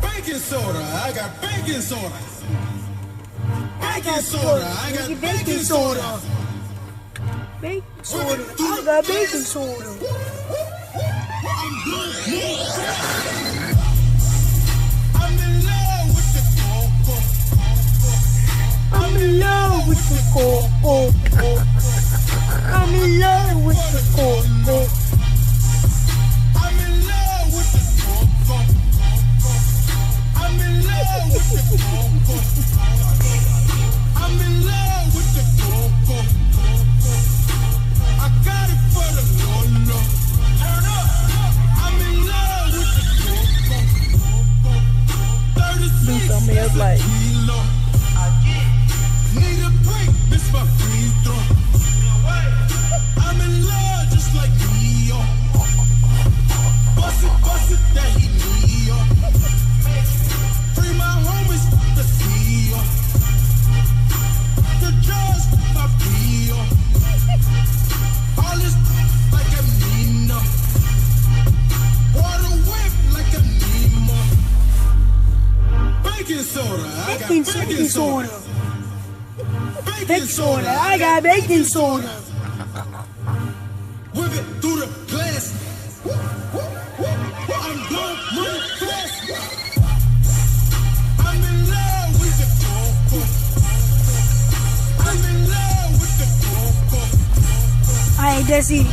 Baking soda, I got baking soda. Baking soda, I got baking soda. Baking soda, I got baking soda. I'm in love with the cocoa. I'm in love with the cocoa. I'm in love with the cocoa. I'm in love with the cocoa. I'm in love with the cocoa. I'm in love with the cocoa. I got it for the Lolo. Turn up. I'm in love with the cocoa. 36 Something else like kilo. Need a break, miss my free throw. I'm in love just like Neo. Bust it, that he Neo. Free my homies, the CEO. The judge, my Pio. All this like a Nino. Water whip like a Nemo. Baking soda, I got baking soda. Baking soda, I got baking soda. Whip it through the glass. I'm going money fast. I'm in love with the cocoa. I'm in love with the cocoa. Alright, that's it.